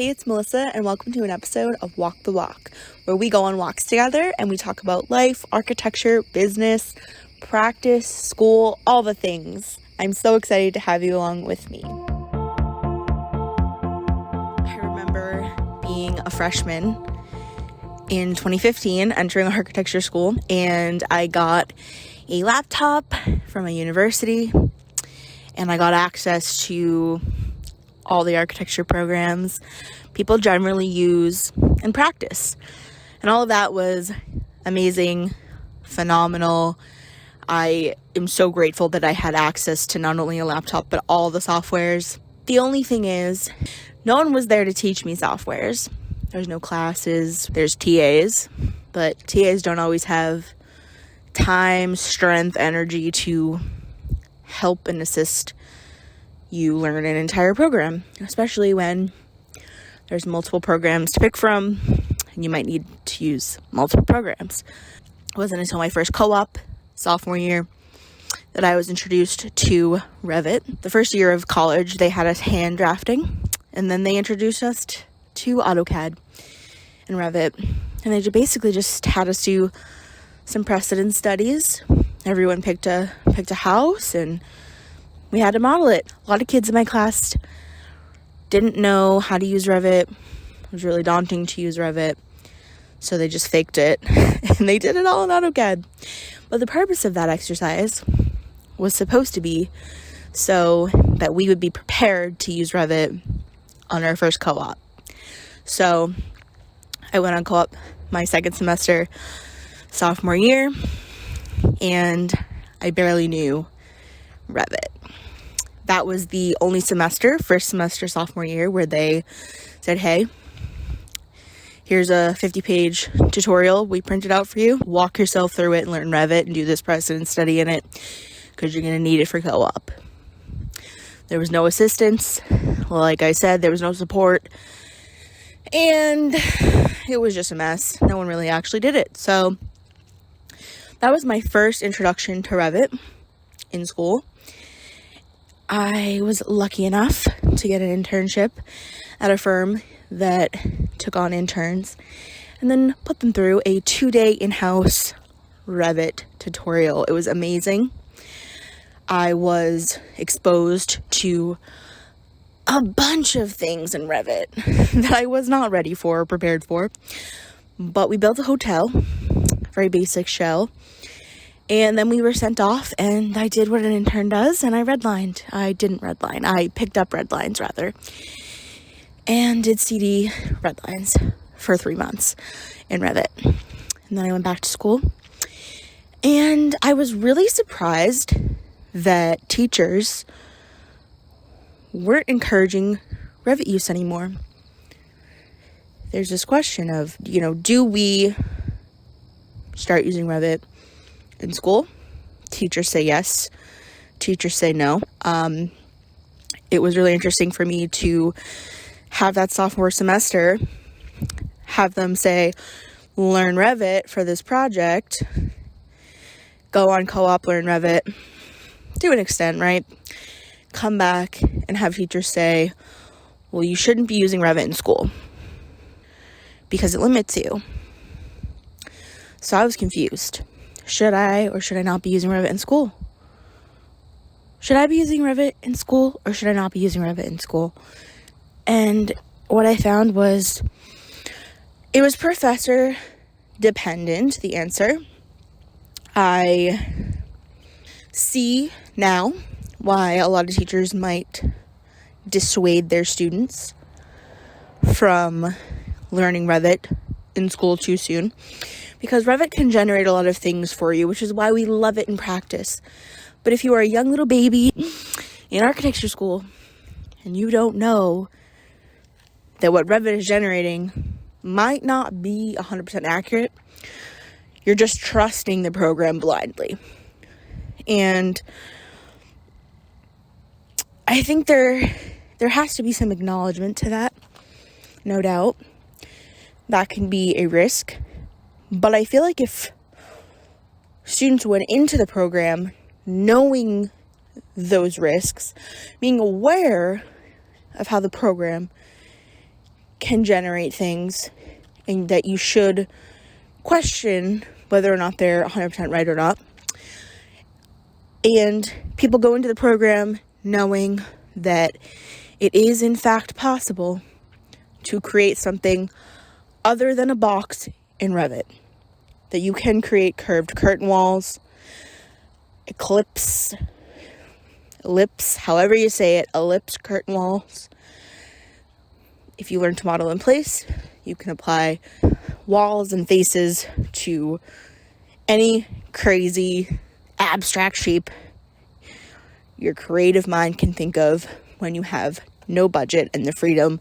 Hey, it's Melissa, and welcome to an episode of Walk the Walk, where we go on walks together and we talk about life, architecture, business, practice, school, all the things. I'm so excited to have you along with me. I remember being a freshman in 2015, entering architecture school, and I got a laptop from a university, and I got access to all the architecture programs people generally use and practice. And all of that was amazing, phenomenal. I am so grateful that I had access to not only a laptop, but all the softwares. The only thing is, no one was there to teach me softwares. There's no classes, there's TAs, but TAs don't always have time, strength, energy to help and assist you learn an entire program, especially when there's multiple programs to pick from and you might need to use multiple programs. It wasn't until my first co-op, sophomore year, that I was introduced to Revit. The first year of college, they had us hand drafting, and then they introduced us to AutoCAD and Revit, and they basically just had us do some precedent studies. Everyone picked a house, and we had to model it. A lot of kids in my class didn't know how to use Revit. It was really daunting to use Revit, so they just faked it, and they did it all in AutoCAD. But the purpose of that exercise was supposed to be so that we would be prepared to use Revit on our first co-op. So I went on co-op my second semester, sophomore year, and I barely knew Revit. That was the only semester, first semester, sophomore year, where they said, hey, here's a 50-page tutorial we printed out for you. Walk yourself through it and learn Revit and do this precedent study in it because you're going to need it for co-op. There was no assistance. Like I said, there was no support. And it was just a mess. No one really actually did it. So that was my first introduction to Revit in school. I was lucky enough to get an internship at a firm that took on interns and then put them through a 2-day in-house Revit tutorial. It was amazing. I was exposed to a bunch of things in Revit that I was not ready for or prepared for. But we built a hotel, very basic shell. And then we were sent off, and I did what an intern does, and I redlined. I didn't redline. I picked up red lines, rather, and did CD red lines for 3 months in Revit. And then I went back to school, and I was really surprised that teachers weren't encouraging Revit use anymore. There's this question of, do we start using Revit in school? Teachers say yes, teachers say no. It was really interesting for me to have that sophomore semester, have them say, learn Revit for this project, go on co-op, learn Revit, to an extent, right? Come back and have teachers say, well, you shouldn't be using Revit in school because it limits you. So I was confused. Should I or should I not be using Revit in school? Should I be using Revit in school or should I not be using Revit in school? And what I found was it was professor dependent, the answer. I see now why a lot of teachers might dissuade their students from learning Revit in school too soon, because Revit can generate a lot of things for you, which is why we love it in practice. But if you are a young little baby in architecture school and you don't know that what Revit is generating might not be 100% accurate, you're just trusting the program blindly. And I think there has to be some acknowledgement to that, no doubt. That can be a risk. But I feel like if students went into the program knowing those risks, being aware of how the program can generate things and that you should question whether or not they're 100% right or not. And people go into the program knowing that it is in fact possible to create something other than a box in Revit. That you can create curved curtain walls, ellipse, however you say it, ellipse curtain walls. If you learn to model in place, you can apply walls and faces to any crazy abstract shape your creative mind can think of when you have no budget and the freedom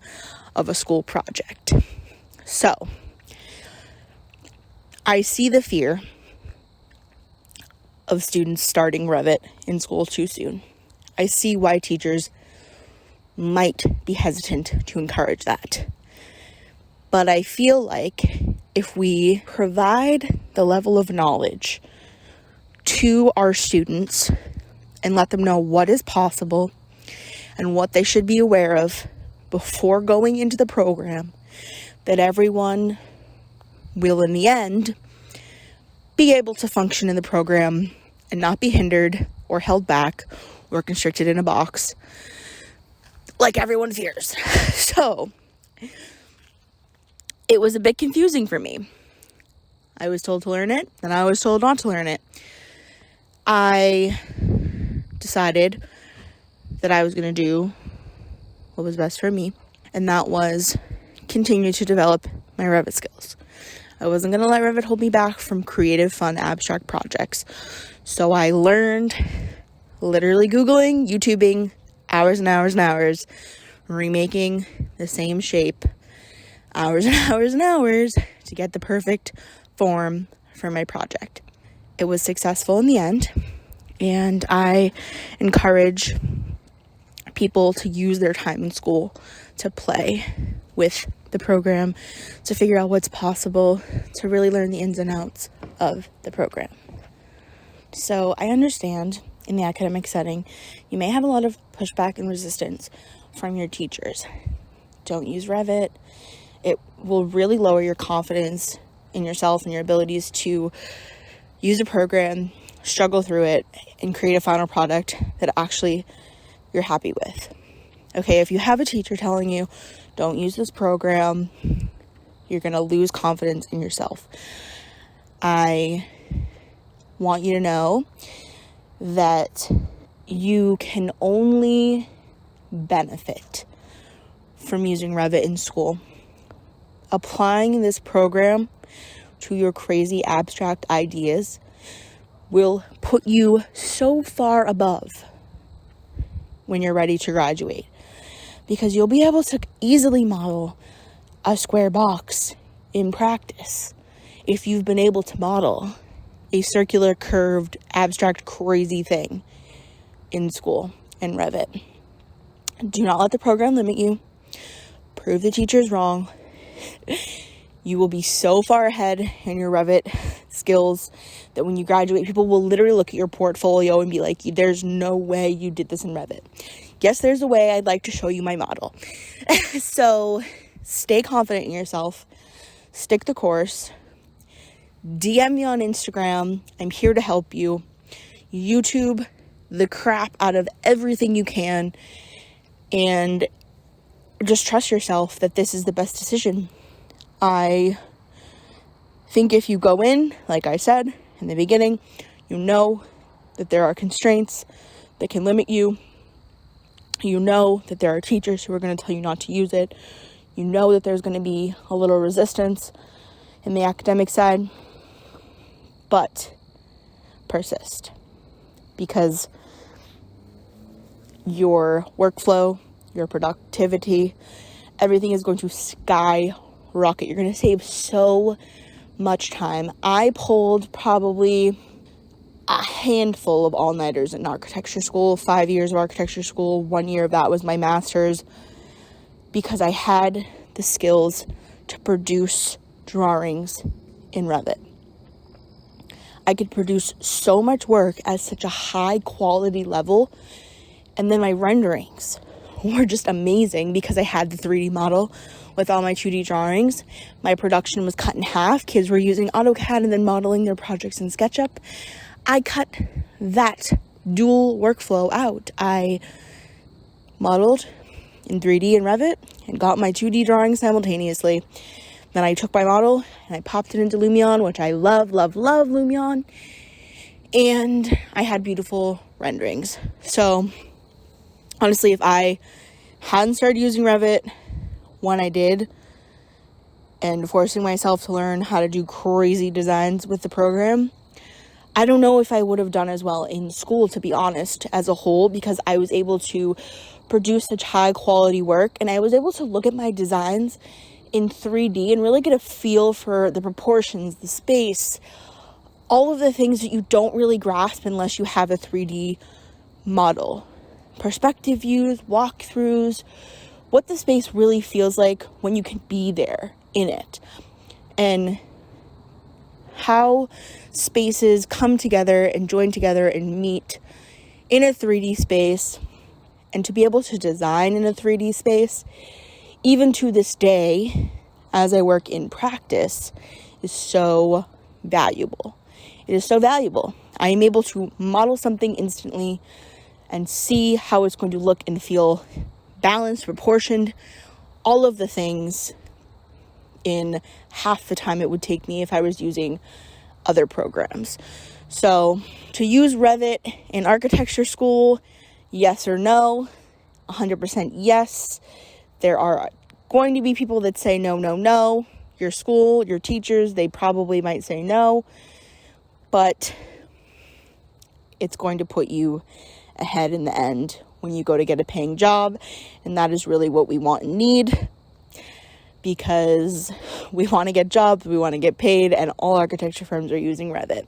of a school project. So, I see the fear of students starting Revit in school too soon. I see why teachers might be hesitant to encourage that. But I feel like if we provide the level of knowledge to our students and let them know what is possible and what they should be aware of before going into the program, that everyone will in the end be able to function in the program and not be hindered or held back or constricted in a box like everyone fears. So it was a bit confusing for me. I was told to learn it, and I was told not to learn it. I decided that I was going to do what was best for me, and that was continue to develop my Revit skills. I wasn't going to let Revit hold me back from creative, fun, abstract projects. So I learned literally Googling, YouTubing, hours and hours and hours, remaking the same shape, hours and hours and hours to get the perfect form for my project. It was successful in the end, and I encourage people to use their time in school to play with the program, to figure out what's possible, to really learn the ins and outs of the program. So I understand in the academic setting, you may have a lot of pushback and resistance from your teachers. Don't use Revit. It will really lower your confidence in yourself and your abilities to use a program, struggle through it, and create a final product that actually you're happy with. Okay, if you have a teacher telling you, don't use this program, you're going to lose confidence in yourself. I want you to know that you can only benefit from using Revit in school. Applying this program to your crazy abstract ideas will put you so far above when you're ready to graduate, because you'll be able to easily model a square box in practice if you've been able to model a circular, curved, abstract, crazy thing in school in Revit. Do not let the program limit you. Prove the teachers wrong. You will be so far ahead in your Revit skills that when you graduate, people will literally look at your portfolio and be like, there's no way you did this in Revit. Yes, there's a way. I'd like to show you my model. So stay confident in yourself. Stick the course. DM me on Instagram. I'm here to help you. YouTube the crap out of everything you can. And just trust yourself that this is the best decision. I think if you go in, like I said in the beginning, you know that there are constraints that can limit you. You know that there are teachers who are going to tell you not to use it. You know that there's going to be a little resistance in the academic side. But persist, because your workflow, your productivity, everything is going to skyrocket. You're going to save so much time. I pulled probably a handful of all-nighters in architecture school, 5 years of architecture school. 1 year of that was my master's, because I had the skills to produce drawings in Revit. I could produce so much work at such a high quality level, and then my renderings were just amazing because I had the 3D model with all my 2D drawings. My production was cut in half. Kids were using AutoCAD and then modeling their projects in SketchUp. I cut that dual workflow out. I modeled in 3D and Revit and got my 2D drawings simultaneously. Then I took my model and I popped it into Lumion, which I love, love, love Lumion. And I had beautiful renderings. So honestly, if I hadn't started using Revit when I did, and forcing myself to learn how to do crazy designs with the program, I don't know if I would have done as well in school, to be honest, as a whole, because I was able to produce such high quality work, and I was able to look at my designs in 3D and really get a feel for the proportions, the space, all of the things that you don't really grasp unless you have a 3D model. Perspective views, walkthroughs, what the space really feels like when you can be there in it, and how spaces come together and join together and meet in a 3D space. And to be able to design in a 3D space, even to this day, as I work in practice, is so valuable. It is so valuable. I am able to model something instantly and see how it's going to look and feel balanced, proportioned, all of the things in half the time it would take me if I was using other programs. So to use Revit in architecture school, yes or no? 100% yes. There are going to be people that say no, no, no. Your school, your teachers, they probably might say no. But it's going to put you ahead in the end when you go to get a paying job. And that is really what we want and need, because we want to get jobs, we want to get paid, and all architecture firms are using Revit.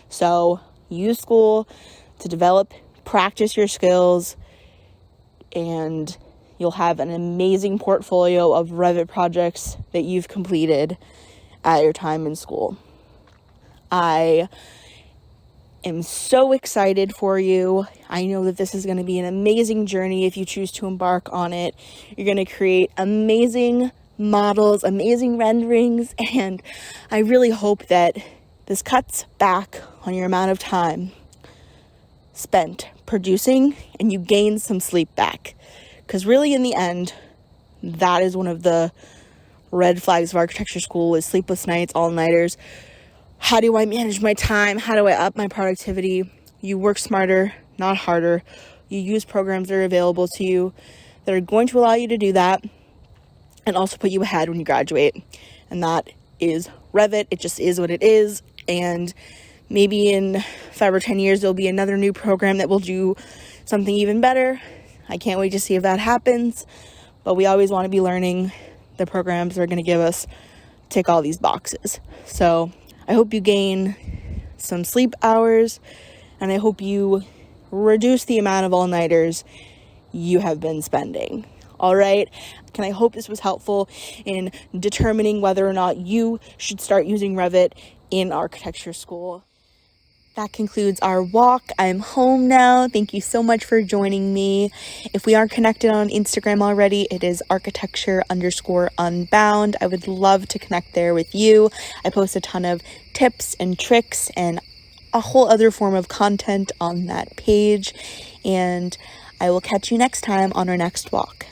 So use school to develop, practice your skills, and you'll have an amazing portfolio of Revit projects that you've completed at your time in school. I am so excited for you. I know that this is going to be an amazing journey if you choose to embark on it. You're going to create amazing models, amazing renderings, and I really hope that this cuts back on your amount of time spent producing and you gain some sleep back. Because really, in the end, that is one of the red flags of architecture school, is sleepless nights, all-nighters. How do I manage my time? How do I up my productivity? You work smarter, not harder. You use programs that are available to you that are going to allow you to do that and also put you ahead when you graduate. And that is Revit. It just is what it is. And maybe in 5 or 10 years, there'll be another new program that will do something even better. I can't wait to see if that happens. But we always want to be learning the programs that are going to give us, tick all these boxes. So I hope you gain some sleep hours, and I hope you reduce the amount of all-nighters you have been spending. All right? And I hope this was helpful in determining whether or not you should start using Revit in architecture school. That concludes our walk. I'm home now. Thank you so much for joining me. If we aren't connected on Instagram already, it is architecture_unbound. I would love to connect there with you. I post a ton of tips and tricks and a whole other form of content on that page. And I will catch you next time on our next walk.